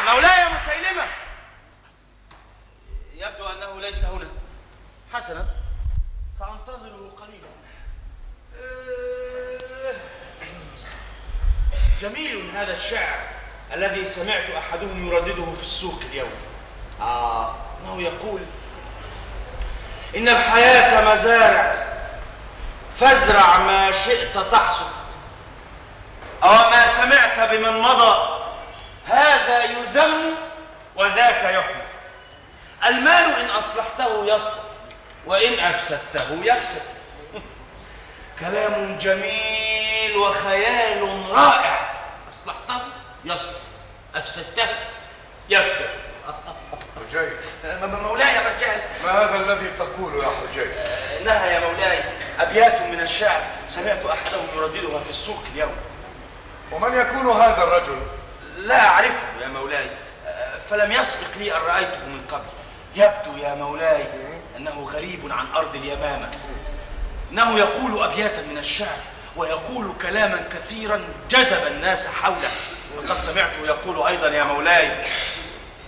مولاي مسيلمة، يبدو أنه ليس هنا. حسنا، سأنتظره قليلا. جميل هذا الشعر الذي سمعت أحدهم يردده في السوق اليوم. إنه يقول: إن الحياة مزارع، فازرع ما شئت تحصد. ما سمعت بمن مضى: هذا يذم وذاك يحمد. المال إن أصلحته يصلح، وإن أفسدته يفسد. كلام جميل وخيال رائع. أصلحته يصلح، أفسدته يفسد. حجي، مولاي يا رجال، ما هذا الذي تقول يا حجي؟ إنها يا مولاي أبيات من الشعر سمعت أحدهم يرددها في السوق اليوم. ومن يكون هذا الرجل؟ لا أعرفه يا مولاي، فلم يسبق لي أن رأيته من قبل. يبدو يا مولاي أنه غريب عن أرض اليمامة. إنه يقول أبياتا من الشعر ويقول كلاما كثيرا جذب الناس حوله. وقد سمعته يقول أيضا يا مولاي: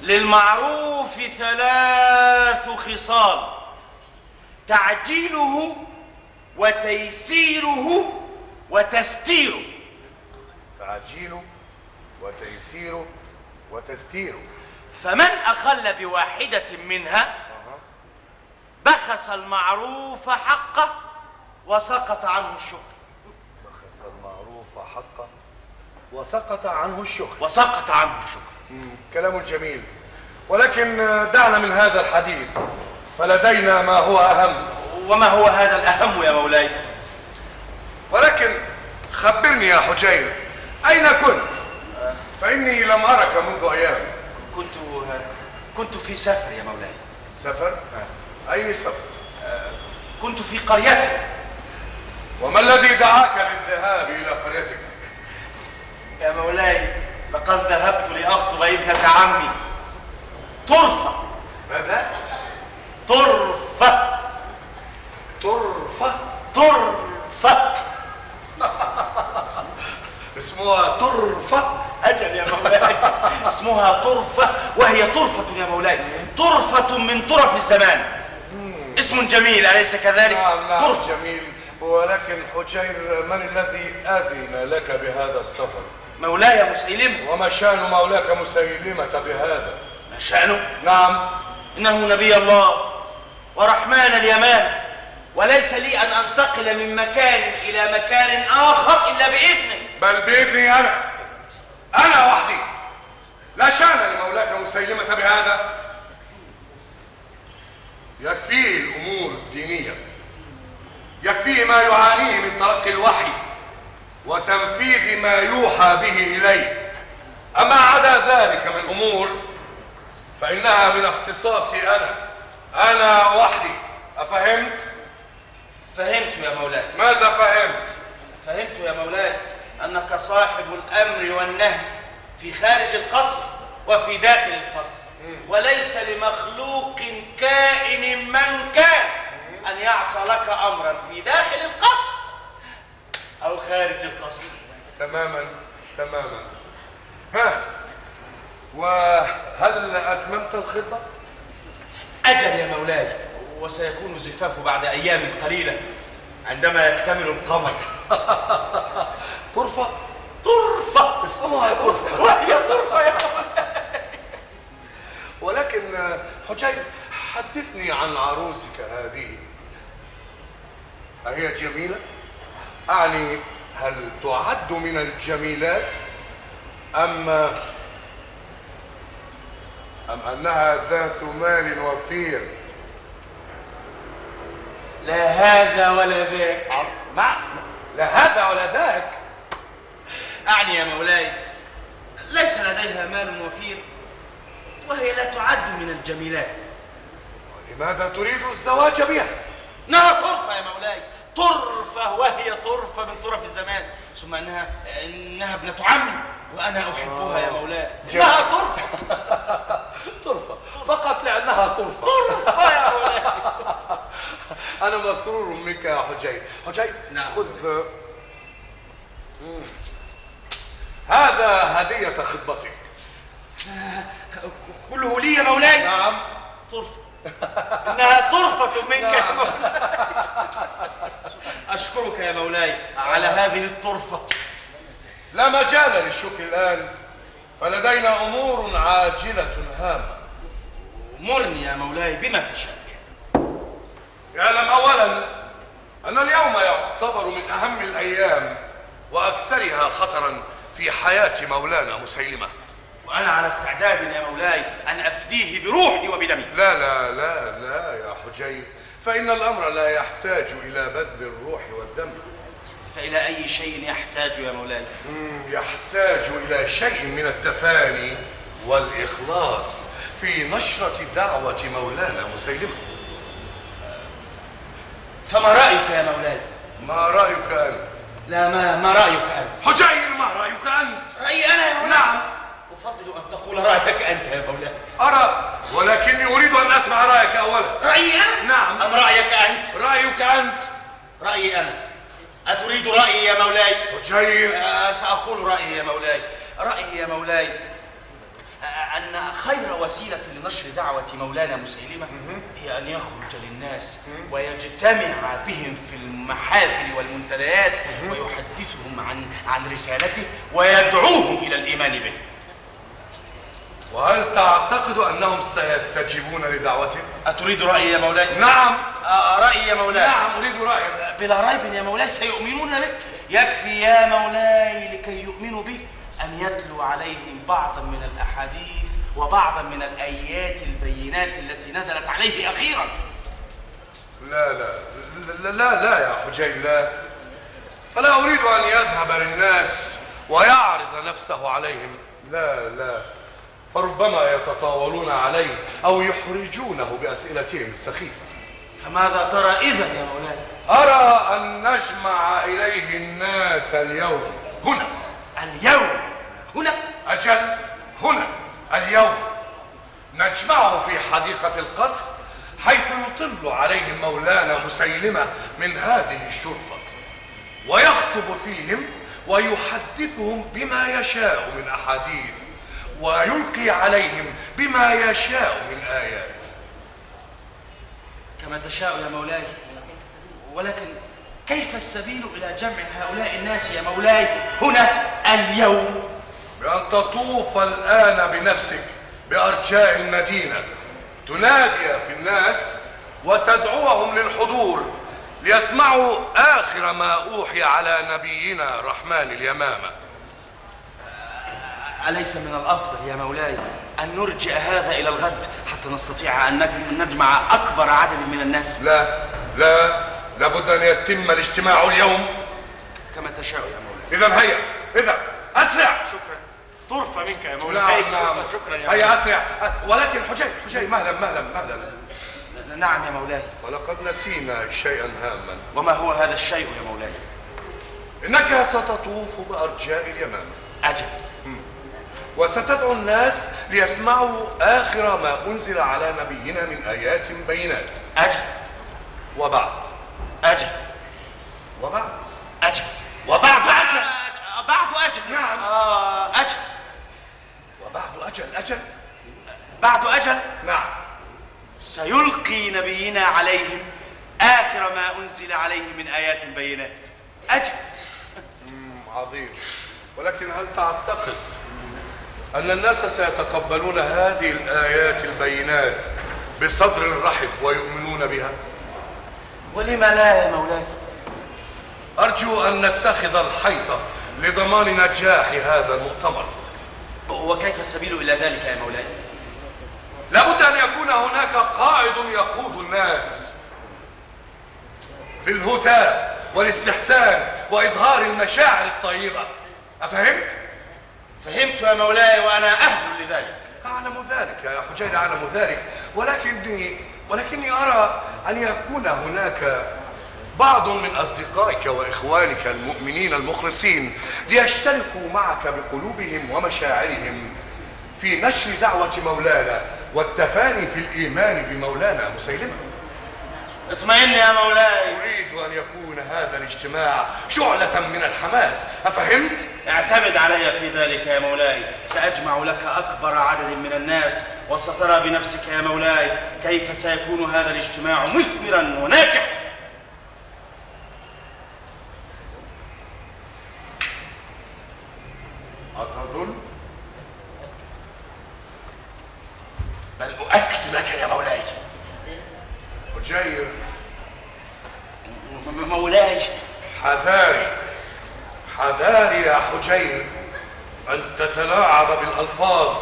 للمعروف 3 خصال: تعجيله وتيسيره وتستيره. تعجيله وتيسيره وتستيره. فمن أخل بواحدة منها بخس المعروف حقه وسقط عنه الشكر. بخس المعروف حقه وسقط عنه الشكر. وسقط عنه الشكر. كلام جميل، ولكن دعنا من هذا الحديث، فلدينا ما هو أهم. وما هو هذا الأهم يا مولاي؟ ولكن خبرني يا حجير، أين كنت؟ فإني لم أرك منذ أيام. كنت في سفر يا مولاي. سفر؟ أي سفر؟ كنت في قريتي. وما الذي دعاك للذهاب إلى قريتك؟ يا مولاي لقد ذهبت لأخطب ابنة عمي طرفة. ماذا؟ طرفة. طرفة؟ طرفة. اسمها طرفة؟ أجل يا مولاي، اسمها طرفة، وهي طرفة يا مولاي، طرفة من طرف الزمان. اسم جميل أليس كذلك؟ نعم طرفة. جميل، ولكن حجير من الذي أذن لك بهذا السفر؟ مولاي مسيلمة. وما شأن مولاك مسيلمة بهذا؟ ما شأنه؟ نعم، إنه نبي الله ورحمن اليمان، وليس لي أن أنتقل من مكان إلى مكان آخر إلا بإذنه. بل بإذني أنا وحدي. لا شأن لمولاك مسيلمة بهذا. يكفيه الأمور الدينية، يكفيه ما يعانيه من تلقي الوحي وتنفيذ ما يوحى به إليه. أما عدا ذلك من أمور فإنها من اختصاصي أنا وحدي. أفهمت؟ فهمت يا مولاي. ماذا فهمت؟ فهمت يا مولاي أنك صاحب الأمر والنهي في خارج القصر وفي داخل القصر، وليس لمخلوق كائن من كان أن يعصى لك أمرا في داخل القصر أو خارج القصر. تماما تماما. ها، وهل أتممت الخطة؟ أجل يا مولاي، وسيكون الزفاف بعد أيام قليلة عندما يكتمل القمر. طرفة؟ طرفة، اسمها طرفة، وهي طرفة يا مولاي. ولكن حجير، حدثني عن عروسك هذه. أهي جميلة؟ أعني هل تعد من الجميلات أم أنها ذات مال وفير؟ لا هذا ولا ذاك. لا هذا ولا ذاك. أعني يا مولاي ليس لديها مال وفير، وهي لا تعد من الجميلات. لماذا تريد الزواج بها؟ إنها طرفة يا مولاي، طرفة، وهي طرفة من طرف الزمان، ثم إنها ابنة عمي وأنا أحبها يا مولاي. إنها طرفة. طرفة فقط لأنها طرفة. طرفة يا مولاي. أنا مسرور منك يا حجير. حجير، نعم. خذ هذا هدية خطبتك. كله لي يا مولاي. نعم. طرفة. إنها طرفة منك يا مولاي. أشكرك يا مولاي على هذه الطرفة. لا مجال للشكر الآن، فلدينا أمور عاجلة هامة. مرني يا مولاي بما تشاء. اعلم أولا أن اليوم يعتبر من أهم الأيام وأكثرها خطرا في حياة مولانا مسيلمة، وأنا على استعداد يا مولاي أن أفديه بروحي وبدمي. لا لا لا لا يا حجير، فإن الأمر لا يحتاج إلى بذل الروح والدم. فإلى أي شيء يحتاج يا مولاي؟ يحتاج إلى شيء من التفاني والإخلاص في نشرة دعوة مولانا مسيلمة. فما رأيك يا مولاي؟ ما رأيك أنت؟ لا ما رأيك أنت؟ حجير ما رأيك أنت؟ رأيي أنا يا مولاي؟ نعم. أفضل أن تقول رأيك أنت يا مولاي. أرى، ولكني أريد أن أسمع رأيك أولا. رأيي أنا؟ نعم. أم رأيك أنت؟ رأيك أنت. رأيي أنا. أتريد رأيي يا مولاي؟ حجير. سأقول رأيي يا مولاي. رأيي يا مولاي أن خير وسيلة لنشر دعوة مولانا مسيلمة هي أن يخرج للناس ويجتمع بهم في المحافل والمنتديات ويحدثهم عن رسالته ويدعوهم إلى الإيمان به. وهل تعتقد أنهم سيستجيبون لدعوته؟ أتريد رأيي يا مولاي؟ نعم. رأيي يا مولاي. نعم أريد رأيك. بلا ريب يا مولاي سيؤمنون به. يكفي يا مولاي لكي يؤمنوا به أن يتلو عليهم بعضا من الأحاديث وبعضا من الآيات البينات التي نزلت عليه أخيرا. لا لا لا لا, لا يا حجير، لا. فلا أريد أن يذهب للناس ويعرض نفسه عليهم. لا لا، فربما يتطاولون عليه أو يحرجونه بأسئلتهم السخيفة. فماذا ترى إذا يا مولاي؟ أرى أن نجمع إليه الناس اليوم هنا. اليوم هنا؟ أجل، هنا اليوم نجمعه في حديقة القصر، حيث يطل عليهم مولانا مسيلمة من هذه الشرفة، ويخطب فيهم ويحدثهم بما يشاء من أحاديث ويلقي عليهم بما يشاء من آيات. كما تشاء يا مولاي، ولكن كيف السبيل إلى جمع هؤلاء الناس يا مولاي هنا اليوم؟ بأن تطوف الآن بنفسك بأرجاء المدينة، تنادي في الناس وتدعوهم للحضور ليسمعوا آخر ما أوحي على نبينا رحمن اليمامة. أليس من الأفضل يا مولاي أن نرجع هذا إلى الغد حتى نستطيع أن نجمع أكبر عدد من الناس؟ لا لا، لابد أن يتم الاجتماع اليوم. كما تشاء يا مولاي. إذا هيا، إذا أسرع. شكرا. طرفة منك يا مولاي. نعم. شكرا يا مولاي. هيا أسرع. ولكن حجير مهلا مهلا مهلا. نعم يا مولاي. ولقد نسينا شيئا هاما. وما هو هذا الشيء يا مولاي؟ إنك ستطوف بأرجاء اليمامة. أجل. وستدعو الناس ليسمعوا آخر ما أنزل على نبينا من آيات بينات. أجل. وبعد. أجل. وبعد. أجل. وبعد أجل. بعد أجل. نعم. أجل. وبعد أجل. بعد أجل. نعم. سيلقي نبينا عليهم آخر ما أنزل عليه من آيات بينات. أجل. عظيم. ولكن هل تعتقد أن الناس سيتقبلون هذه الآيات البينات بصدر رحب ويؤمنون بها؟ ولم لا يا مولاي؟ أرجو أن نتخذ الحيطة لضمان نجاح هذا المؤتمر. وكيف السبيل إلى ذلك يا مولاي؟ لابد أن يكون هناك قائد يقود الناس في الهتاف والاستحسان وإظهار المشاعر الطيبة. أفهمت؟ فهمت يا مولاي وأنا أهل لذلك. أعلم ذلك يا حجير، أعلم ذلك، ولكني أرى أن يكون هناك بعض من أصدقائك وإخوانك المؤمنين المخلصين ليشتركوا معك بقلوبهم ومشاعرهم في نشر دعوة مولانا والتفاني في الإيمان بمولانا مسيلمة. اطمئن يا مولاي. أريد أن يكون هذا الاجتماع شعلة من الحماس، أفهمت؟ اعتمد علي في ذلك يا مولاي. سأجمع لك أكبر عدد من الناس، وسترى بنفسك يا مولاي كيف سيكون هذا الاجتماع مثمرا وناجحا. أتظن؟ بل أؤكد لك يا مولاي. حجير، مولاي. حذاري حذاري يا حجير أن تتلاعب بالألفاظ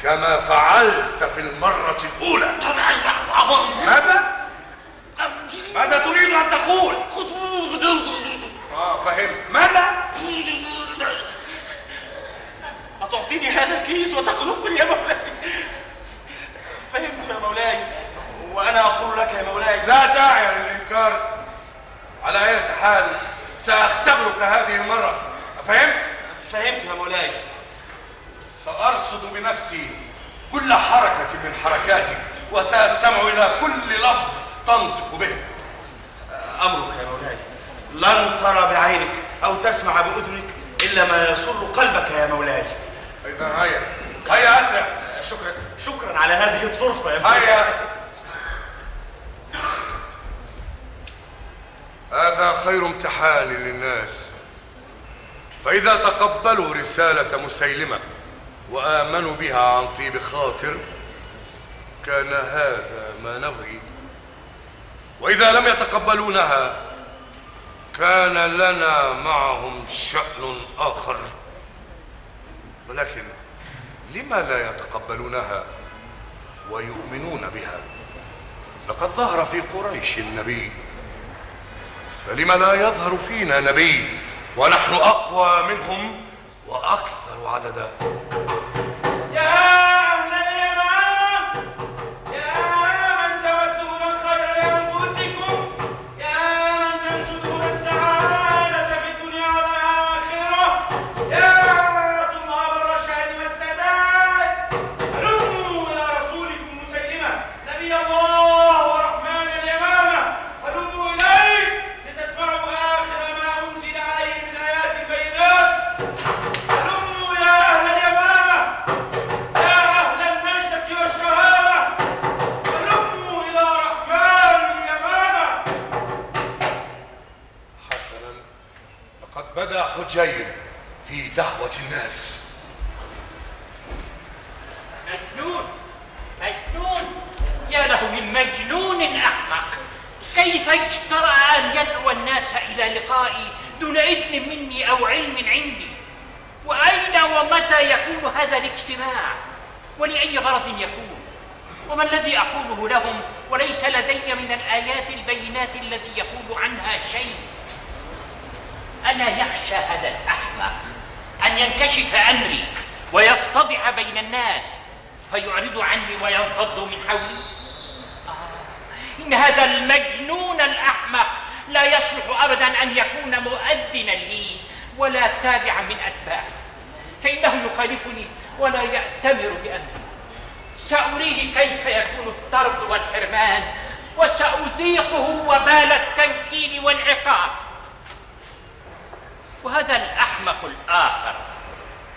كما فعلت في المرة الأولى. ماذا تريد أن تقول؟ فهمت. ماذا؟ أتعطيني هذا الكيس وتخنقني يا مولاي؟ فهمت يا مولاي، وأنا أقول لك يا مولاي لا داعي للإنكار. على أي حال سأختبرك هذه المرة، فهمت؟ فهمت يا مولاي. سأرصد بنفسي كل حركة من حركاتك، وسأستمع إلى كل لفظ تنطق به. أمرك يا مولاي. لن ترى بعينك أو تسمع بأذنك إلا ما يسر قلبك يا مولاي. إذا هيا أسرع. شكرا على هذه الفرصة يا مولاي. هيا. هذا خير امتحان للناس، فإذا تقبلوا رسالة مسيلمة وآمنوا بها عن طيب خاطر كان هذا ما نبغي، وإذا لم يتقبلونها كان لنا معهم شأن آخر. ولكن لما لا يتقبلونها ويؤمنون بها؟ لقد ظهر في قريش النبي، فلما لا يظهر فينا نبي ونحن أقوى منهم وأكثر عددا؟ يا أهل اليمامة، يا من تودون الخير لأنفسكم، يا من تنشدون السعادة في الدنيا والآخرة، يا طلاب الرشاد والسداد، هلموا إلى رسولكم مسيلمة نبي الله ورحمن اليمامة، هلموا إليه لتسمعوا آخر ما أنزل عليه من آيات البينات. هلموا يا أهل اليمامة، يا أهل المجد والشهامة، هلموا إلى رحمن اليمامة. حسنا، لقد بدأ حجير في دعوة الناس. مجنون يا له من مجنون أحمق. كيف اجترأ أن يدعو الناس إلى لقائي دون إذن مني أو علم عندي؟ وأين ومتى يكون هذا الاجتماع؟ ولأي غرض يكون؟ وما الذي أقوله لهم وليس لدي من الآيات البينات التي يقول عنها شيء؟ ألا يخشى هذا الأحمق أن ينكشف أمري ويفتضح بين الناس فيعرض عني وينفض من حولي؟ إن هذا المجنون الأحمق لا يصلح أبدا أن يكون مؤذنا لي ولا تابعا من أتباعي، فإنه يخالفني ولا يأتمر بأمري. سأريه كيف يكون الطرد والحرمان، وسأذيقه وبال التنكيل والعقاب. وهذا الأحمق الآخر،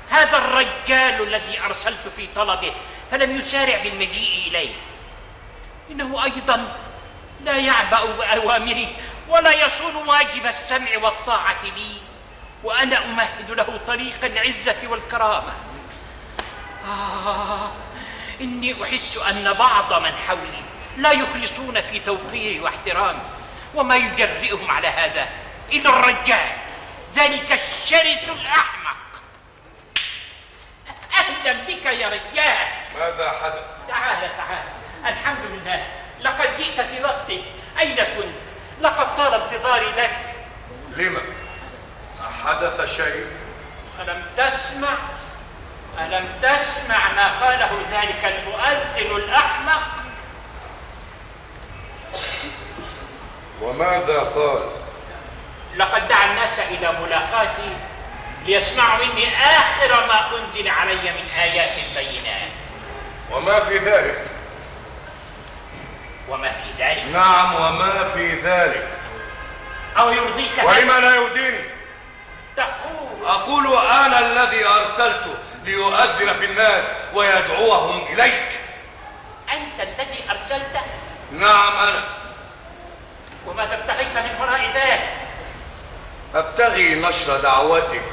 هذا الرجال الذي أرسلت في طلبه فلم يسارع بالمجيء إليه، إنه أيضا لا يعبأ بأوامري ولا يصون واجب السمع والطاعة لي، وأنا أمهد له طريق العزة والكرامة. إني أحس أن بعض من حولي لا يخلصون في توقيري واحترامي، وما يجرئهم على هذا إلا الرجال ذلك الشرس الأحمق. أهلا بك يا رجال. ماذا حدث؟ تعال. الحمد لله، لقد جئت في وقتك. أين كنت؟ لقد طال انتظاري لك. لما؟ حدث شيء؟ ألم تسمع ما قاله ذلك المؤذن الأحمق؟ وماذا قال؟ لقد دعا الناس إلى ملاقاتي ليسمعوا مني آخر ما أنزل علي من آيات البينات. وما في ذلك؟ وما في ذلك؟ نعم وما في ذلك. أو يرضيك؟ ولما لا يرضيني؟ أقول أنا الذي أرسلته ليؤذن في الناس ويدعوهم إليك. أنت الذي أرسلته؟ نعم أنا. وماذا ابتغيت من وراء ذلك؟ أبتغي نشر دعوتك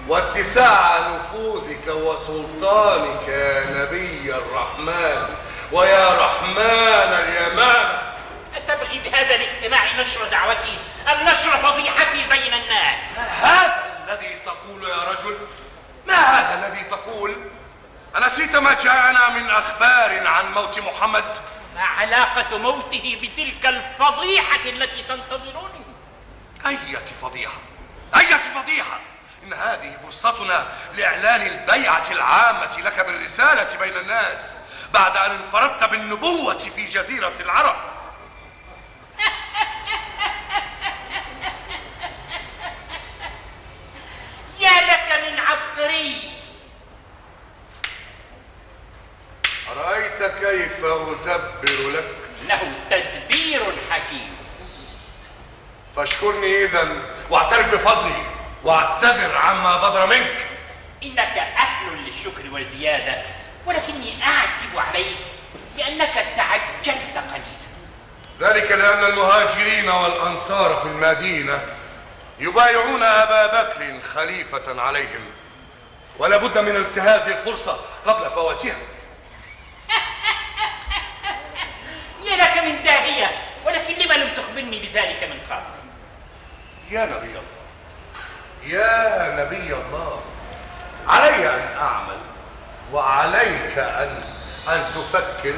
واتساع نفوذك وسلطانك يا نبي الرحمن ويا رحمن اليمامة. أتبغي بهذا الاجتماع نشر دعوتي أم نشر فضيحتي بين الناس؟ هذا الذي تقول يا رجل؟ ما هذا الذي تقول؟ أنسيت ما جاءنا من أخبار عن موت محمد؟ ما علاقة موته بتلك الفضيحة التي تنتظرني؟ أية فضيحة؟ أية فضيحة؟ إن هذه فرصتنا لإعلان البيعة العامة لك بالرسالة بين الناس بعد أن انفردت بالنبوة في جزيرة العرب. يا لك من عبقري! أرأيت كيف أدبر لك؟ إنه تدبير حكيم. فاشكرني إذن واعترف بفضلي واعتذر عما بدر منك. إنك أهل للشكر والزيادة، ولكني أعتب عليك لأنك تعجلت قليلا. ذلك لأن المهاجرين والأنصار في المدينة يبايعون أبا بكر خليفة عليهم، ولا بد من انتهاز الفرصة قبل فواتها. يا لك من داهية، ولكن لما لم تخبرني بذلك من قبل؟ يا نبي الله، يا نبي الله، علي أن أعمل وعليك أن تفكر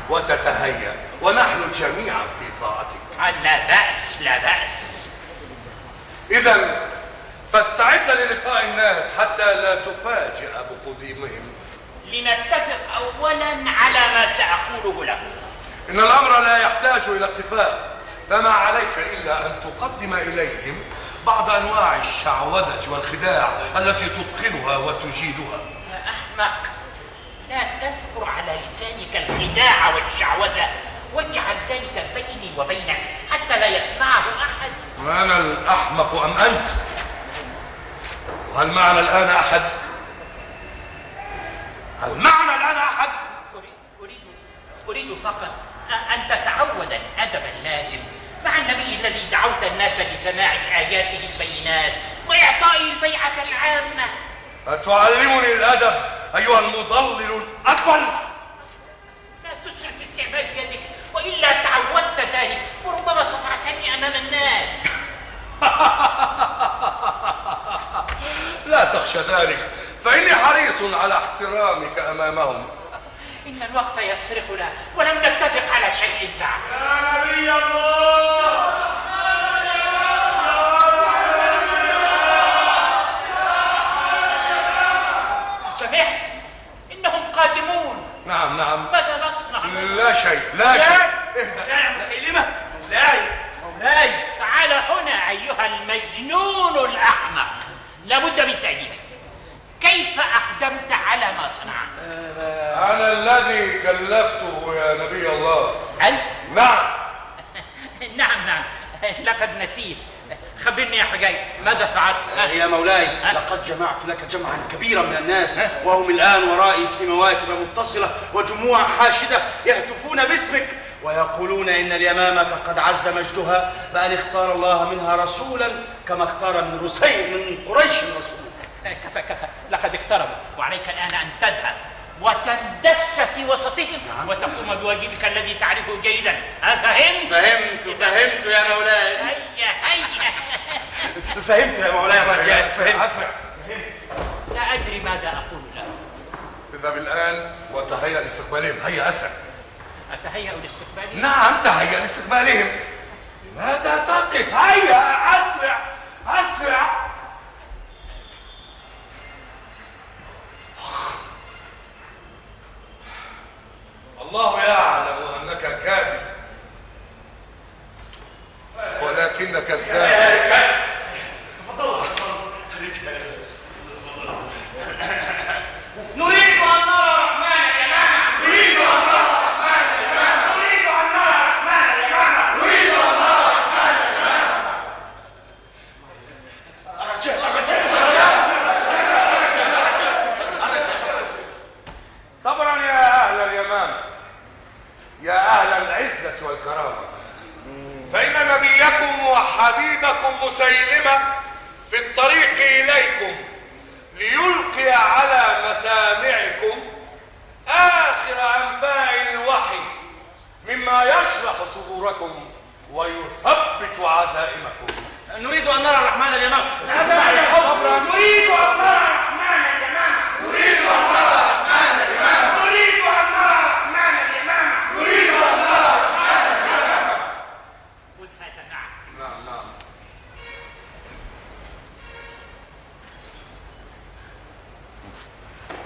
وتتهيأ، ونحن جميعا في طاعتك. لا بأس لا بأس. إذن فاستعد للقاء الناس حتى لا تفاجأ بقدومهم. لنتفق أولا على ما سأقوله لهم. إن الأمر لا يحتاج إلى اتفاق، فما عليك إلا أن تقدم إليهم بعض أنواع الشعوذة والخداع التي تتقنها وتجيدها. يا أحمق، لا تذكر على لسانك الخداع والشعوذة، واجعل ذلك بيني وبينك حتى لا يسمعه أحد. وأنا الأحمق أم أنت؟ وهل معنا الآن أحد؟ هل معنا الآن أحد؟ أريد فقط أن تتعود الأدب اللازم مع النبي الذي دعوت الناس لسماع آياته البينات وإعطائه البيعة العامة. أتعلمني الأدب أيها المضلل الأكبر؟ لا تسرف في استعمال يدك، وإلا تعودت ذلك وربما صفعتني أمام الناس. لا تخشى ذلك، فإني حريص على احترامك أمامهم. إن الوقت يسرقنا ولم نتفق على شيء بعد. يا نبي الله، سمعت إنهم قادمون. نعم نعم. ماذا نصنع؟ لا شيء لا شيء. اهدأ يا مسيلمة. مولاي تعال هنا أيها المجنون الأحمق، لابد من تأديبك. كيف أقدمت على ما صنعت؟ أنا الذي كلفته يا نبي الله. أنت؟ نعم. نعم لقد نسيت. خبرني يا حجاج، ماذا فعلت؟ يا مولاي، لقد جمعت لك جمعا كبيرا من الناس، وهم الآن ورائي في مواكب متصلة وجموع حاشدة يهتفون باسمك ويقولون إن اليمامة قد عز مجدها بأن اختار الله منها رسولا كما اختار من قريش رسولا. كفى لقد اقتربوا، وعليك الآن أن تذهب وتندس في وسطهم وتقوم بواجبك الذي تعرفه جيدا. أفهمت؟ فهمت يا مولاي. هيا فهمت يا مولاي الرجاء. فهمت. أسرع. لا أدري ماذا أقول له. اذهب الآن وتهيأ لاستقبالهم. هيا أسرع. أتهيأ لاستقبالهم؟ نعم تهيأ لاستقبالهم. لماذا تقف؟ هيا أسرع. الله يعلم أنك كاذب، ولكنك كذاب. تفضل. نريد أن نرى رحمن اليمامة. مسيلمة في الطريق إليكم ليلقي على مسامعكم آخر أنباء الوحي مما يشرح صدوركم ويثبت عزائمكم. نريد أن نرى الرحمن اليمامة. نريد أن نرى الرحمن اليمامة. نريد أن نرى الرحمن اليمامة. نريد أن نرى الرحمن اليمامة. نريد أن نرى الرحمن اليمامة. خذ هذا معك. نعم.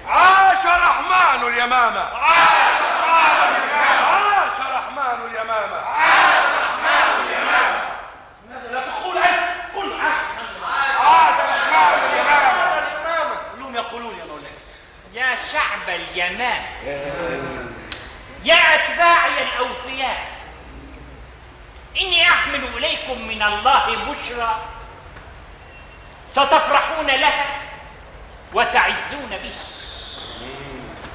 عاش رحمن اليمامة. عاش الرحمن اليمامة. عاش رحمن اليمامة. عاش الرحمن اليمامة. ماذا لا تقول أنت؟ قل عاش عاش الرحمن اليمامة. كلهم يقولون يا مولاي. يا شعب اليمامة، يا أتباعي الأوفياء، إني أحمل إليكم من الله بشرى ستفرحون لها وتعزون بها.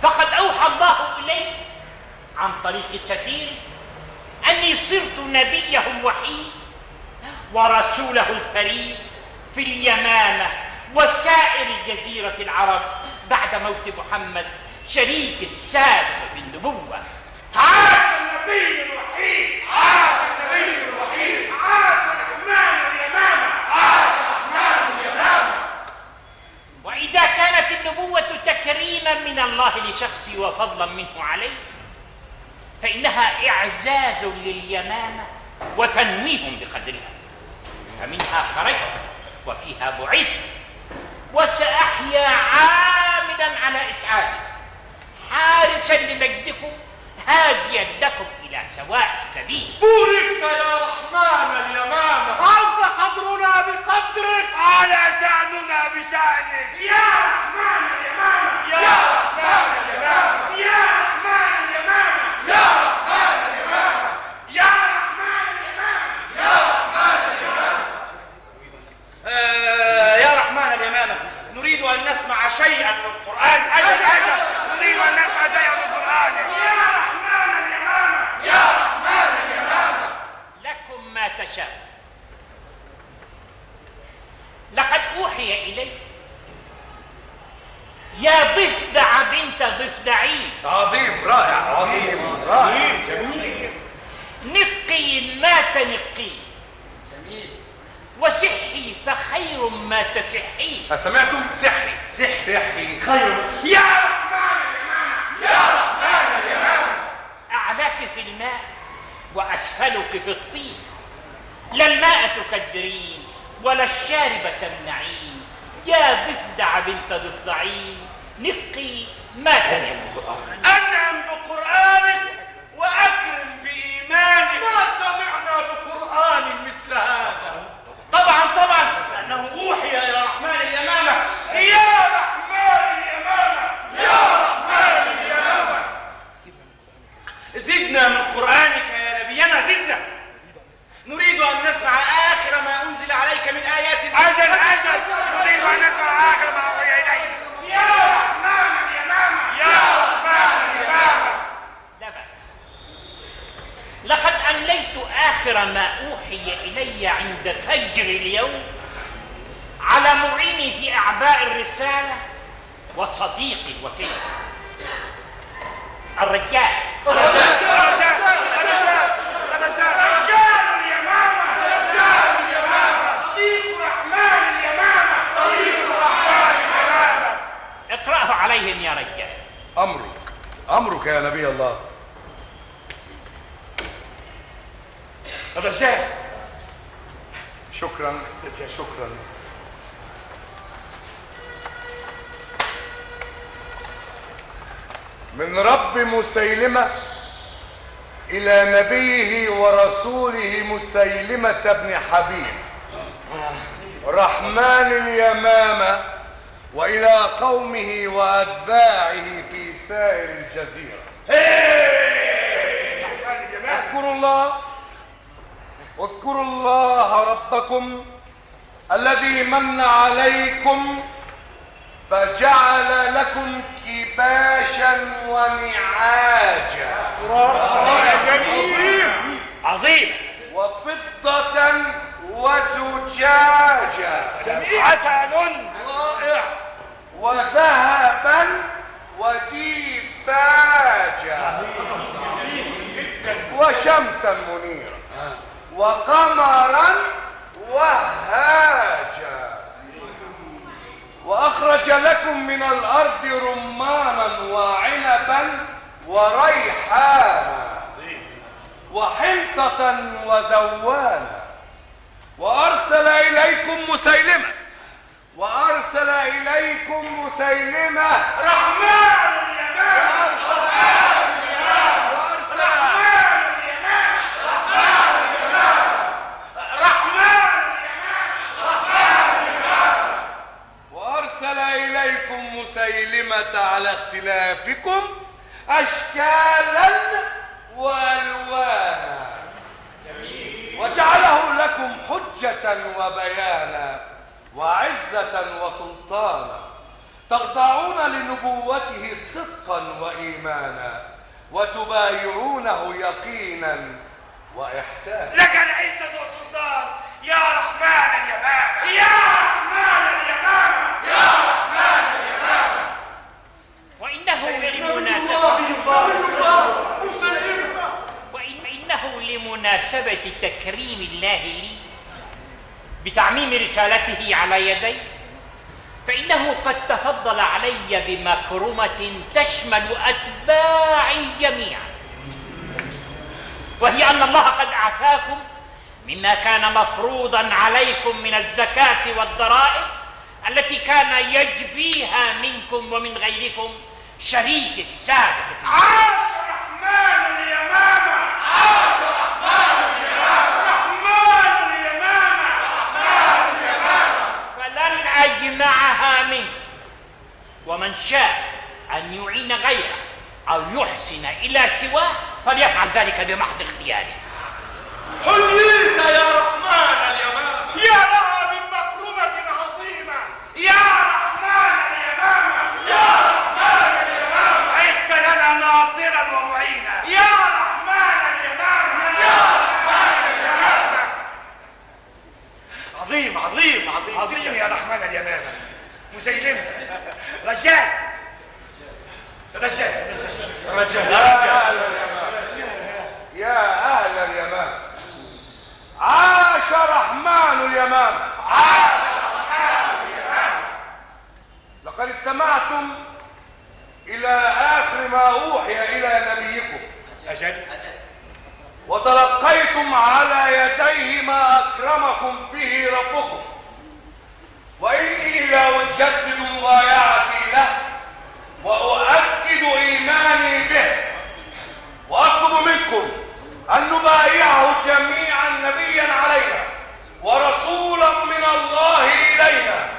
فقد أوحى الله إلي عن طريق سفيري أني صرت نبيه الوحيد ورسوله الفريد في اليمامة وسائر جزيرة العرب بعد موت محمد شريك السابق في النبوة. عاش النبي الوحيد. عاش النبي الوحيد. عاش الرحمن اليمامة. عاش الرحمن اليمامة. وإذا كانت النبوة تكريما من الله لشخصي وفضلا منه عليه، فإنها إعزاز لليمامة وتنويه بقدرها، فمنها خرجت وفيها بعثت، وسأحيا عاملا على إسعادي حارسا لمجدكم هاديا لكم إلى سواء السبيل. بوركت يا رحمن اليمامة. عز قدرنا بقدرك. على شأننا بشأنك. يا رحمن اليمامة. يا رحمن اليمامة. يا رحمن اليمامة. يا رحمن اليمامة. يا رحمن اليمامة. يا رحمن اليمامة. يا رحمن اليمامة، نريد أن نسمع شيئا من القرآن. نريد أن نسمع شيئا من القرآن. يا رحمن اليمامة. يا رحمن اليمامة. لكم ما تشاء. لقد أوحي إلي يا ضفدع بنت ضفدعين عظيم، رائع، عظيم، رائع، جميل. نقي ما تنقين، جميل، وسحي فخير ما تسحين. فسمعتم؟ سحري، سحري خير. يا رحمن اليمامة. يا رحمن اليمامة. أعلاك في الماء وأسفلك في الطين، لا الماء تكدرين ولا الشارب تمنعين. يا ضفدع بنت ضفدعين، نقي ما تنقين. أنعم بقرآنك وأكرم بإيمانك. ما سمعنا بقرآن مثل هذا. طبعا لأنه أوحي إلى رحمن اليمامة. يا رحمن اليمامة. يا رحمن اليمامة. زدنا من قرآنك يا نبينا، زدنا. نريد أن نسمع آخر ما أنزل عليك من آيات. أجل نريد أن نسمع آخر ما أوحي إليك. يا رحمن اليمامة. يا رحمن اليمامة. لا بأس. لقد أمليت آخر ما أوحي إلي عند فجر اليوم على معيني في أعباء الرسالة وصديقي الوفي الرجال. رجال اليمامة. رجال اليمامة. صديق الرحمن اليمامة. صديق الرحمن اليمامة. اقرأه عليهم يا رجال. أمرك يا نبي الله. الرجال. شكرا. من رب مسيلمة إلى نبيه ورسوله مسيلمة بن حبيب رحمن اليمامة، وإلى قومه وأتباعه في سائر الجزيرة. اذكروا الله ربكم الذي من عليكم فجعل لكم كباشا ونعاجا. جميل. عظيم. وفضة وزجاجة. حسن. رائع. وذهبا وديباجا وشمسا منيرة وقمرا وهاجا وأخرج لكم من الأرض رمانا وعنبا وريحانا وحنطة وزوانا وأرسل إليكم مسيلمة رحمن اليمامة. وأرسل إليكم مسيلمة على اختلافكم أشكالا وألوانا وجعله لكم حجة وبيانا وعزة وسلطانا تخضعون لنبوته صدقا وإيمانا وتبايعونه يقينا وإحسانا. لك العزة والسلطان يا رحمن اليمامة. يا رحمن اليمامة. يا رحمن اليمامة. وإنه لمناسبة تكريم الله لي بتعميم رسالته على يدي، فإنه قد تفضل علي بمكرمة تشمل أتباعي جميعا، وهي أن الله قد أعفاكم مما كان مفروضا عليكم من الزكاة والضرائب التي كان يجبيها منكم ومن غيركم شريك السادة. عاش رحمن اليمامة. عاش رحمن اليمامة. رحمن اليمامة. رحمن اليمامة. فلن أجمعها منه، ومن شاء أن يعين غيره أو يحسن إلى سواه فليفعل ذلك بمحض اختياره. حييت يا رحمن اليمامة. يا لها من مكرمة عظيمة. يا رحمن اليمامة. يا رحمن اليمامة. عز لنا ناصرا ومعينا. يا رحمن اليمامة. يا رحمن اليمامة. عظيم عظيم عظيم عظيم يا رحمن اليمامة. مسيلمة. رجال يا أهل اليمامة، عاش رحمن اليمامة. عاش رحمن اليمامة. لقد استمعتم إلى آخر ما أوحي إلى نبيكم أجل. وتلقيتم على يديه ما أكرمكم به ربكم، وإني لأجدد مبايعتي له وأؤكد إيماني به، وأطلب منكم أن نبايعه جميعا نبيا علينا ورسولا من الله إلينا،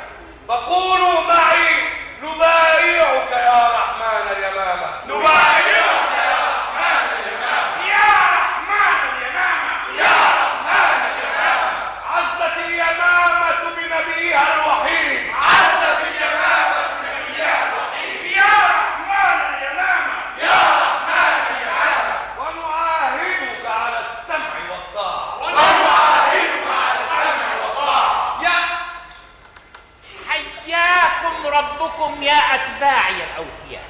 فقولوا معي: نبايعك يا رحمن اليمامة. نبايعك يا رحمن اليمامة. يا رحمن اليمامة. يا رحمن اليمامة. عزت اليمامة بنبيها الوحيد. عزت اليمامة بنبيها الوحيد. يا رحمن اليمامة. يا رحمن اليمامة. ونعاهدك على السمع والطاعة. ونعاهدك على السمع والطاعة. حياكم ربكم يا أتباعي الأوفياء،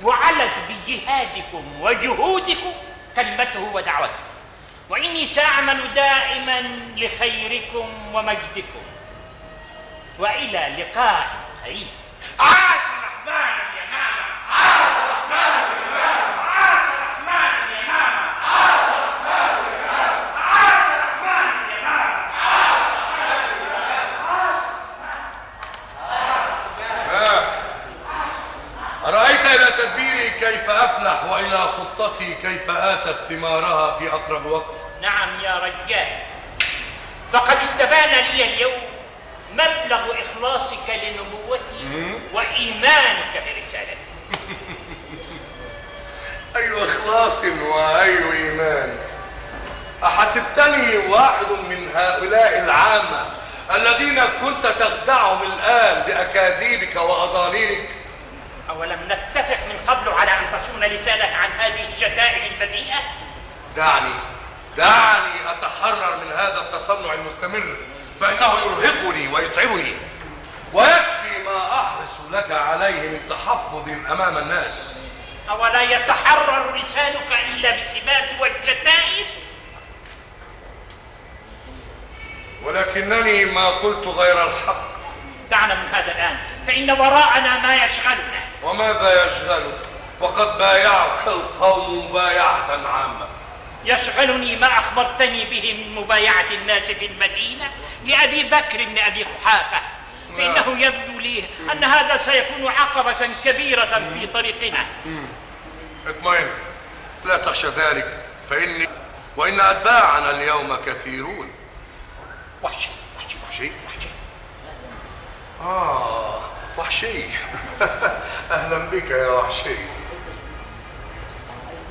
وعلت بجهادكم وجهودكم كلمته ودعوته، وإني سأعمل دائما لخيركم ومجدكم، وإلى لقاء قريب. عاش رحمن اليمامة. عاش رحمن اليمامة. عاش رحمن اليمامة. عاش رحمن اليمامة. عاش رحمن اليمامة. أرأيت إلى تدبيري كيف أفلح وإلى خطتي كيف آتت ثمارها في أقرب وقت؟ نعم يا رجال، فقد استبان لي اليوم مبلغ إخلاصك لنبوتي وإيمانك برسالتي. أي إخلاص وأي إيمان! أحسبتني واحد من هؤلاء العامة الذين كنت تخدعهم الآن بأكاذيبك وأضاليلك؟ أولم نتفق من قبل على أن تصون لسانك عن هذه الشتائم البذيئة؟ دعني أتحرر من هذا التصنع المستمر، فإنه يرهقني ويتعبني، ويكفي ما أحرص لك عليه من تحفظ أمام الناس. أولا يتحرر لسانك إلا بالسباب والشتائم؟ ولكنني ما قلت غير الحق. دعنا من هذا الآن، فإن وراءنا ما يشغلنا. وماذا يشغلك وقد بايعك القوم مبايعة عامة؟ يشغلني ما أخبرتني به من مبايعة الناس في المدينة لأبي بكر بن أبي قحافة، فإنه يبدو لي أن هذا سيكون عقبة كبيرة في طريقنا. اطمئن، لا تخشى ذلك، وإن أتباعنا اليوم كثيرون. وحشي وحشي؟ وحشي. أهلا بك يا وحشي.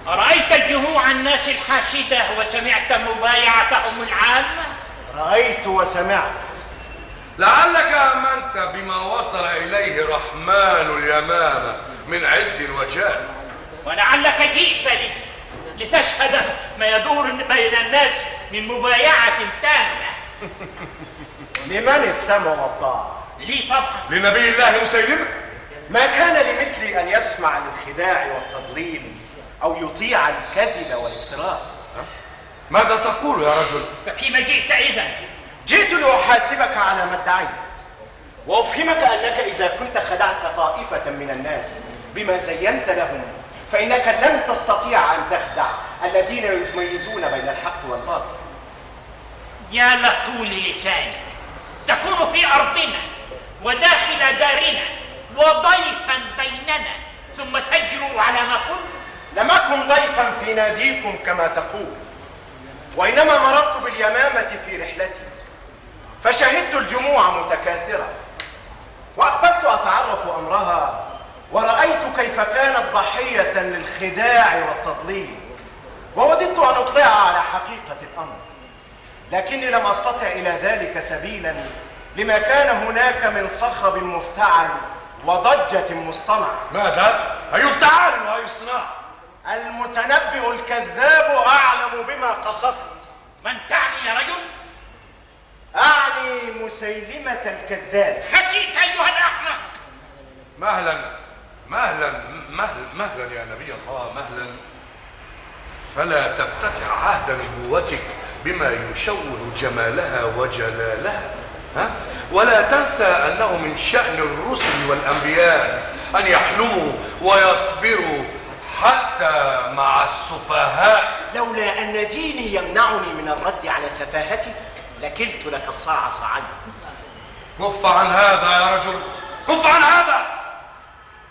أرأيت الجموع الناس الحاشدة وسمعت مبايعتهم العامة؟ رأيت وسمعت. لعلك آمنت بما وصل إليه رحمن اليمامة من عز وجاه. ولعلك جئت لتشهد ما يدور بين الناس من مبايعة تامة. لمن السمع والطاعة؟ لي طبعا. لنبي الله مسيلمة. ما كان لمثلي أن يسمع للخداع والتضليل أو يطيع الكذب والافتراء. ماذا تقول يا رجل؟ ففيما جئت إذن؟ جئت لأحاسبك على ما ادعيت، وأفهمك أنك إذا كنت خدعت طائفة من الناس بما زينت لهم، فإنك لن تستطيع أن تخدع الذين يميزون بين الحق والباطل. يا لطول لسانك، تكون في أرضنا وداخل دارنا وضيفا بيننا ثم تجرؤ على ما قلت. لم أكن ضيفا في ناديكم كما تقول، وإنما مررت باليمامة في رحلتي فشهدت الجموع متكاثرة، وأقبلت أتعرف أمرها، ورأيت كيف كانت ضحية للخداع والتضليل، ووددت أن أطلع على حقيقة الأمر، لكني لم أستطع إلى ذلك سبيلا لما كان هناك من صخب مفتعل وضجة مصطنعة. ماذا؟ أي افتعال وأي اصطناع؟ المتنبئ الكذاب أعلم بما قصدت. من تعني يا رجل؟ أعني مسيلمة الكذاب. خشيت أيها الأحمق. مهلا يا نبي الله، مهلا. فلا تفتتح عهد نبوتك بما يشوه جمالها وجلالها، ولا تنسى أنه من شأن الرسل والأنبياء أن يحلموا ويصبروا حتى مع السفهاء. لولا أن ديني يمنعني من الرد على سفاهتك لكلت لك الصاع صاعا. كف عن هذا يا رجل، كف عن هذا.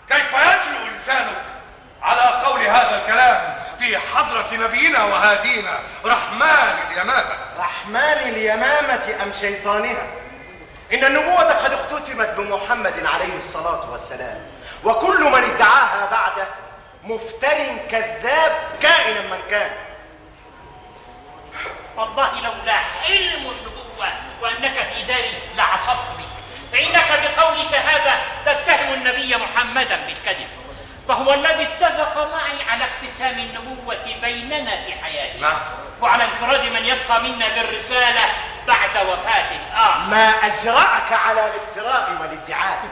كيف يجلو لسانك على قول هذا الكلام في حضرة نبينا وهادينا رحمن اليمامة؟ رحمن اليمامة أم شيطانها؟ إن النبوة قد اختتمت بمحمد عليه الصلاة والسلام، وكل من ادعاها بعده مفتر كذاب كائنا من كان. والله لولا حلم النبوة وأنك في داري لعصبت بك، فإنك بقولك هذا تتهم النبي محمدا بالكذب، فهو الذي اتفق معي على اقتسام النبوة بيننا في حياتنا. نعم. وعلى انفراد من يبقى منا بالرسالة بعد وفاة الآخر. ما أجرأك على الافتراء والادعاء؟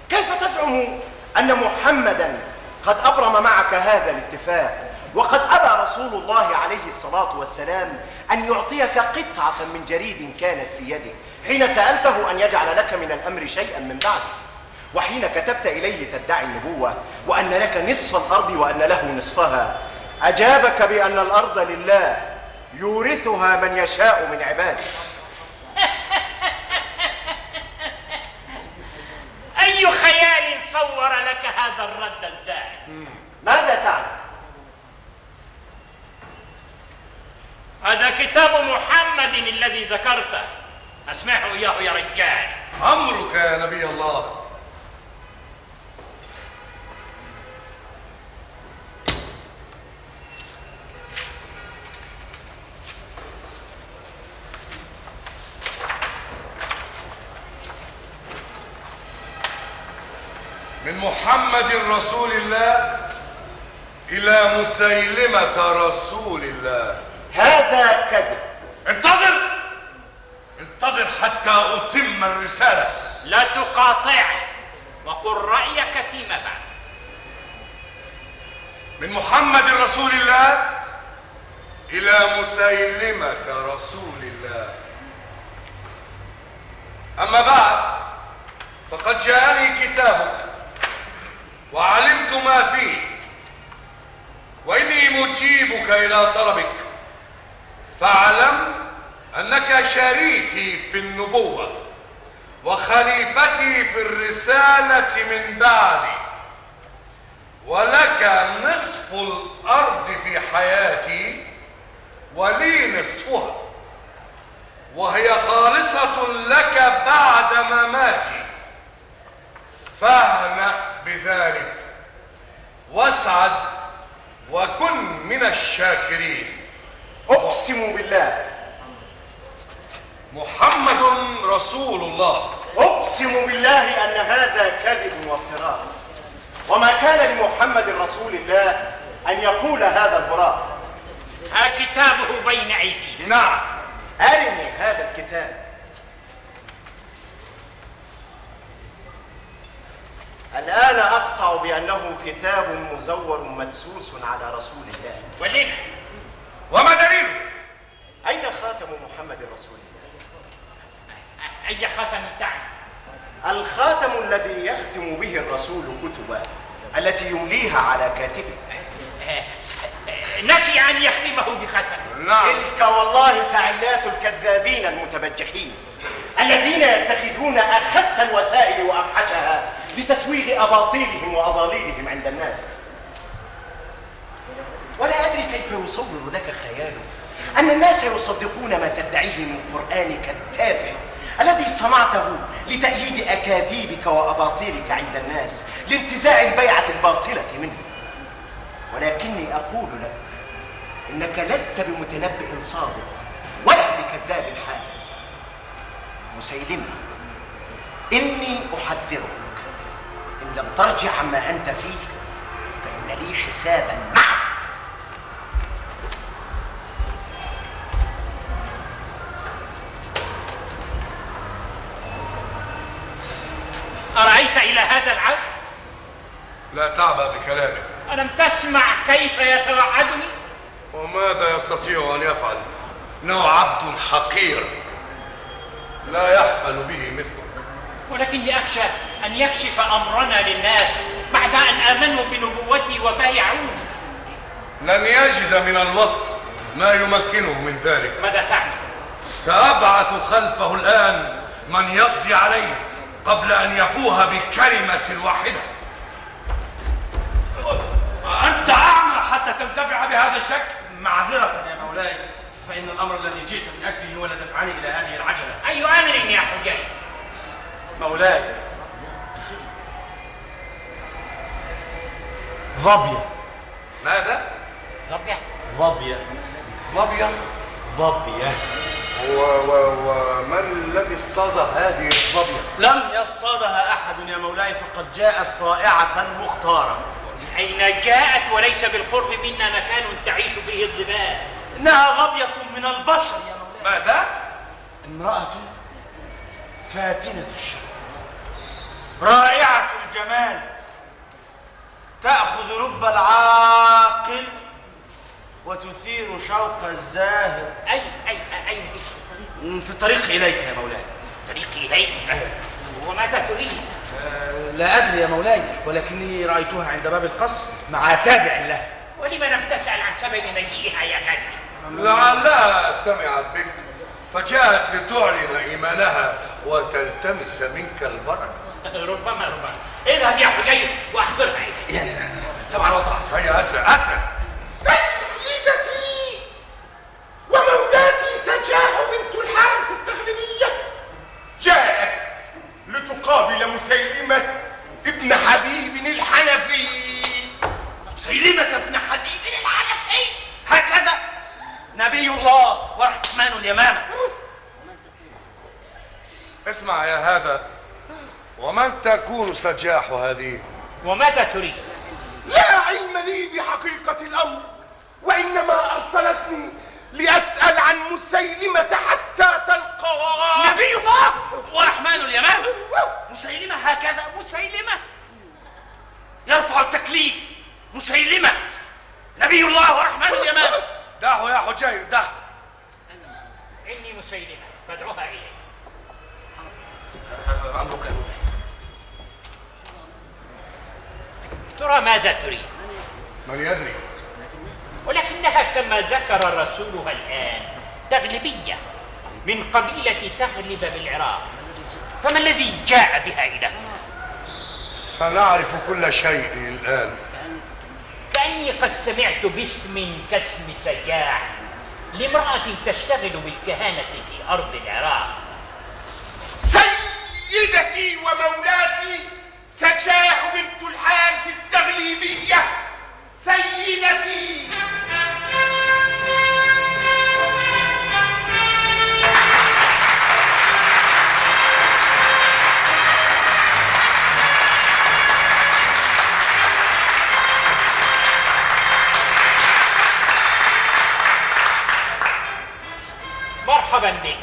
كيف تزعم أن محمدا قد أبرم معك هذا الاتفاق، وقد أبى رسول الله عليه الصلاة والسلام أن يعطيك قطعة من جريد كانت في يده حين سألته أن يجعل لك من الأمر شيئا من بعده، وحين كتبت إليه تدعي النبوة وأن لك نصف الأرض وأن له نصفها، أجابك بأن الأرض لله يورثها من يشاء من عباده. أي خيال صور لك هذا الرد الزاهد؟ ماذا تعلم؟ هذا كتاب محمد الذي ذكرته، أسمعه إياه يا رجال. أمرك يا نبي الله. من محمد رسول الله إلى مسيلمة رسول الله. هذا كذب. انتظر حتى أتم الرسالة. لا تقاطعه وقل رأيك فيما بعد. من محمد رسول الله إلى مسيلمة رسول الله. أما بعد فقد جاءني كتابك وعلمت ما فيه، وإني مجيبك إلى طلبك، فاعلم أنك شريكي في النبوة وخليفتي في الرسالة من بعدي، ولك نصف الأرض في حياتي ولي نصفها، وهي خالصة لك بعد مماتي، فاهنأ بذلك واسعد وكن من الشاكرين. أقسم بالله محمد رسول الله. أقسم بالله أن هذا كذب وافتراء، وما كان لمحمد رسول الله أن يقول هذا الهراء. ها كتابه بين أيدينا. نعم. أرني هذا الكتاب. الآن أقطع بأنه كتاب مزور مدسوس على رسول الله. ولنا وما دليلك؟ أين خاتم محمد رسول الله؟ أي خاتم تعني؟ الخاتم الذي يختم به الرسول كتبه التي يمليها على كاتبه. نسي أن يختمه بختم. نعم. تلك والله تعلات الكذابين المتبجحين الذين يتخذون أخس الوسائل وأفحشها لتسويغ أباطيلهم وأضاليلهم عند الناس. ولا أدري كيف يصور لك خيالك أن الناس يصدقون ما تدعيه من قرآنك التافه الذي صنعته لتأييد أكاذيبك وأباطيلك عند الناس لانتزاع البيعة الباطلة منه. ولكني أقول لك إنك لست بمتنبئ صادق ولا بكذاب حاذق. مسيلمة، إني أحذرك، إن لم ترجع عما أنت فيه فإن لي حسابا معك. أرأيت إلى هذا العبد؟ لا تعبأ بكلامه. ألم تسمع كيف يتوعدني؟ وماذا يستطيع أن يفعل؟ إنه عبد حقير لا يحفل به مثله. ولكني أخشى أن يكشف أمرنا للناس بعد أن آمنوا بنبوتي وبايعوني. لن يجد من الوقت ما يمكنه من ذلك. ماذا تعمل؟ سأبعث خلفه الآن من يقضي عليه قبل أن يفوه بكلمة واحدة. أنت أعمى حتى تنتفع بهذا الشكل؟ معذرة يا مولاي، فإن الأمر الذي جئت من أجله هو الذي دفعني إلى هذه العجلة. أي أمر يا حجاج؟ مولاي، ظبية. ماذا؟ ظبية؟ ظبية. ظبيا؟ ظبية. ومن الذي اصطاد هذه الظبية؟ لم يصطادها أحد يا مولاي، فقد جاءت طائعة مختارة. أين جاءت وليس بالقرب منا مكان تعيش فيه الظباء؟ إنها ظبية من البشر يا مولاي. ماذا؟ امرأة فاتنة الشعر رائعة الجمال، تأخذ لب العاقل وتثير شوق الزاهر. أين في الطريق إليك يا مولاي. في الطريق إليك؟ وماذا تريد؟ لا أدري يا مولاي، ولكني رأيتها عند باب القصر مع تابع له. ولم لم تسأل عن سبب مجيئها يا غني؟ لعلها سمعت بك فجاءت لتعلن إيمانها وتلتمس منك البركة. ربما. اذهب يا حجي وأحضرها إلي. سمعا وطاعة. هيا أسرع أسرع. سيدتي ومولاتي سجاح بنت الحارث التغلبية جاءت لتقابل مسيلمة ابن حبيب الحنفي. مسيلمة ابن حبيب الحنفي؟ هكذا نبي الله ورحمن اليمامة. اسمع يا هذا، ومن تكون سجاح هذه؟ وماذا تريد؟ لا علم لي بحقيقة الأمر، وإنما أرسلتني لأسأل عن مسيلمة حتى تلقاه. نبي الله ورحمن اليمامة. مسيلمة هكذا؟ مسيلمة يرفع التكليف. مسيلمة نبي الله ورحمن اليمامة. دعه يا حجير، دعه. إني مسيلمة فادعوها إلي. أمرك يا مولاي. ترى ماذا تريد؟ من يدري؟ ولكنها كما ذكر رسولها الآن تغلبية من قبيلة تغلب بالعراق، فما الذي جاء بها إلى هنا؟ سنعرف كل شيء الآن. كأني قد سمعت باسم كاسم سجاح لامرأة تشتغل بالكهانة في أرض العراق. سيدتي ومولاتي سجاح بنت الحارث التغليبية. سيدتي. مرحبا بك.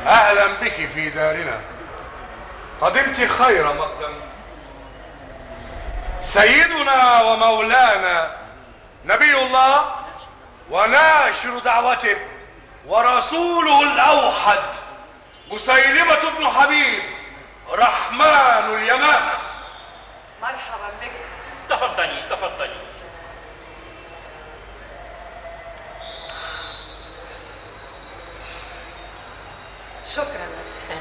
أهلا بك في دارنا، قدمت خير مقدم. سيدنا ومولانا نبي الله وناشر دعوته ورسوله الأوحد مسيلمة بن حبيب رحمن اليمامة. مرحبا بك. تفضلي تفضلي. شكرا لك.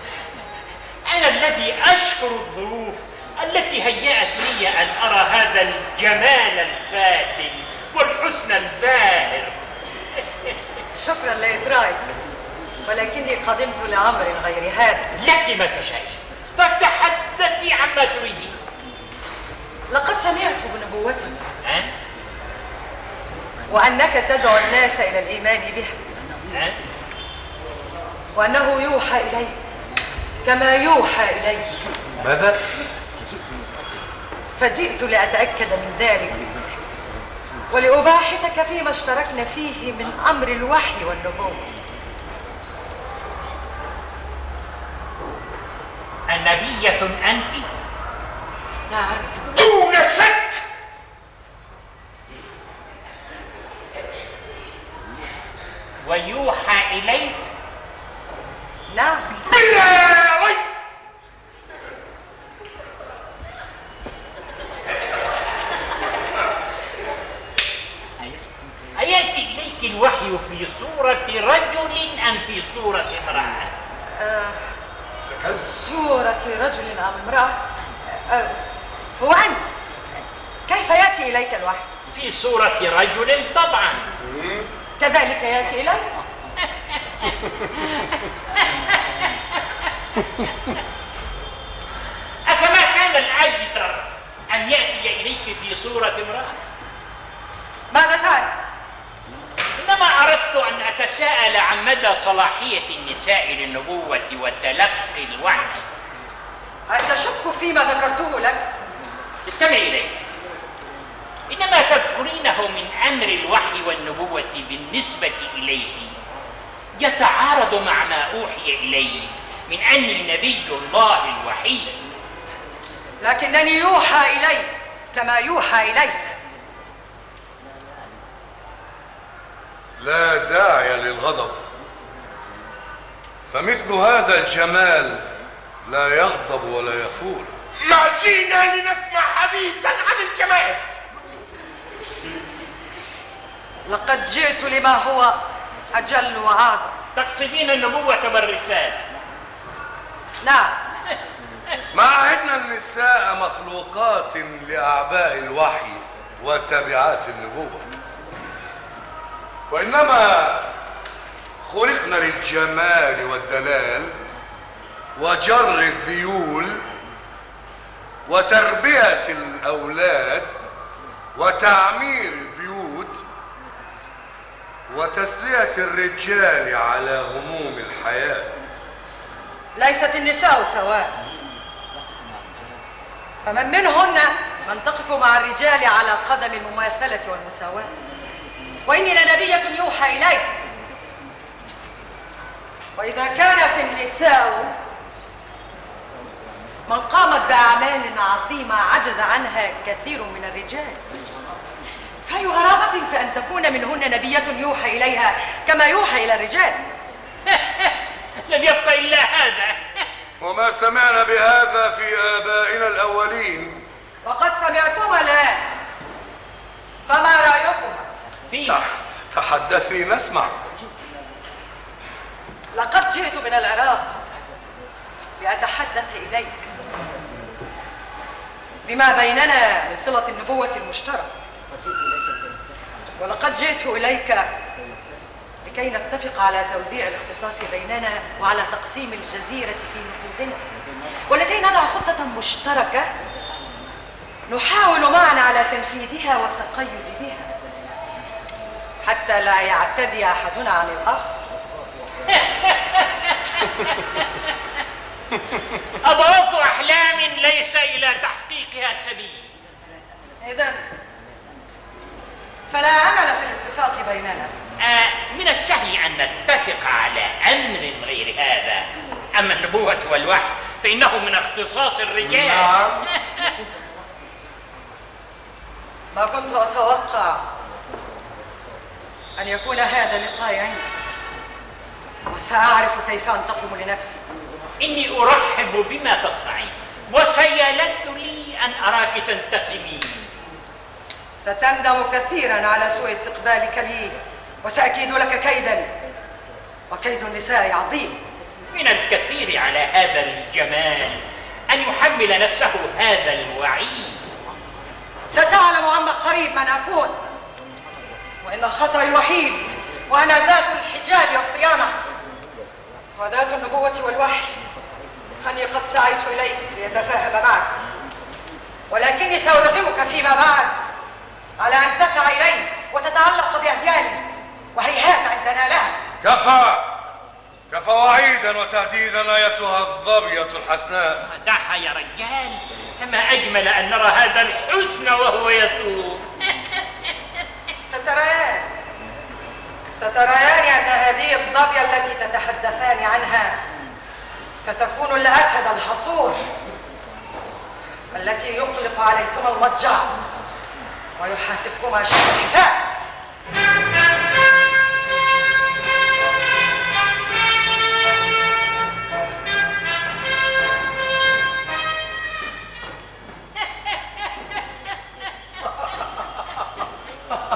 أنا الذي أشكر الظروف التي هيأت لي أن أرى هذا الجمال الفاتن والحسن الباهر. شكرا لإدراك، ولكني قدمت لأمر غير هذا. لك ما تشائين، فتحدثي عما تريدين. لقد سمعت بنبوتك ها؟ وأنك تدعو الناس إلى الإيمان به، ها؟ وأنه يوحى إليك كما يوحى إلي. ماذا؟ فجئت لأتأكد من ذلك ولأباحثك فيما اشتركنا فيه من أمر الوحي والنبوة. النبية أنت؟ نعم. دون شك. ويوحى إليك؟ نعم. بلا ريب. أيأتي إليك الوحي في صورة رجل أم في صورة امرأة؟ صورة رجل أم امرأة؟ هو أنت كيف يأتي إليك الوحي؟ في صورة رجل طبعا. كذلك يأتي إلي؟ أفما كان الأجدر أن يأتي إليك في صورة امرأة؟ ماذا تعرف؟ إنما أردت أن أتساءل عن مدى صلاحية النساء للنبوة وتلقي الوحي. أتشك فيما ذكرته لك؟ استمعي إليه. إنما تذكرينه من أمر الوحي والنبوة بالنسبة إليك يتعارض مع ما أوحي إلي من أني نبي الله الوحي. لكنني يوحى إلي كما يوحى إليك. لا داعي للغضب، فمثل هذا الجمال لا يغضب ولا يثور. ما جينا لنسمع حديثا عن الجمال. لقد جئت لما هو أجل وأعظم. تقصدين النبوة والرسالة؟ نعم. ما عهدنا النساء مخلوقات لأعباء الوحي وتبعات النبوة، وإنما خلقنا للجمال والدلال وجر الذيول وتربية الأولاد وتعمير البيوت وتسلية الرجال على هموم الحياة. ليست النساء سواء، فمن منهن من تقف مع الرجال على قدم المماثلة والمساواة، وإني لنبية يوحى إلي. وإذا كان في النساء من قامت بأعمال عظيمة عجز عنها كثير من الرجال، فأي غرابة في أن تكون منهن نبية يوحى إليها كما يوحى إلى الرجال. لم يبق إلا هذا. وما سمعنا بهذا في آبائنا الأولين. وقد سمعتما الآن، فما رأيكما؟ تحدثي نسمع. لقد جئت من العراق لأتحدث إليك بما بيننا من صلة النبوة المشتركة، ولقد جئت إليك لكي نتفق على توزيع الاختصاص بيننا وعلى تقسيم الجزيرة في نفوذنا، ولكي نضع خطة مشتركة نحاول معا على تنفيذها والتقيد بها حتى لا يعتدي أحدنا عن الآخر. أضغاث أحلام ليس إلى تحقيقها سبيل. إذن فلا عمل في الاتفاق بيننا. من السهل أن نتفق على أمر غير هذا. أما النبوة والوحي فإنه من اختصاص الرجال. نعم. ما كنت أتوقع أن يكون هذا لقاء عندي، وسأعرف كيف أنتقم لنفسي. إني أرحب بما تصنعين، وسيلذ لي أن أراك تنتقمين. ستندم كثيرا على سوء استقبالك لي، وسأكيد لك كيدا، وكيد النساء عظيم. من الكثير على هذا الجمال أن يحمل نفسه هذا الوعيد. ستعلم عما قريب من أكون، وإن الخطأ الوحيد وأنا ذات الحجاب والصيانة وذات النبوة والوحي أني قد سعيت إليك ليتفاهم معك، ولكني سأرغمك فيما بعد على أن تسعى إلي وتتعلق بأذيالي، وهيهات أن تنالها. كفى وعيدا وتهديدا أيتها الظبية الحسناء. دعها يا رجال، فما أجمل أن نرى هذا الحسن وهو يثور. ستريان أن هذه الظبية التي تتحدثان عنها ستكون الأسد الحصور التي يطلق عليكما المضجع ويحاسبكما شيء الحساب.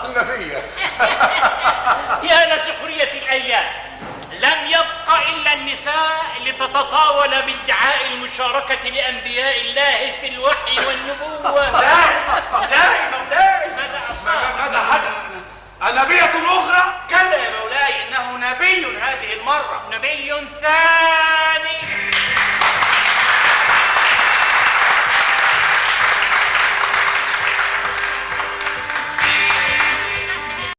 النبية. يا لسخرية الأيام، لم يبق إلا النساء لتتطاول بادعاء المشاركة لأنبياء الله في الوحي والنبوة.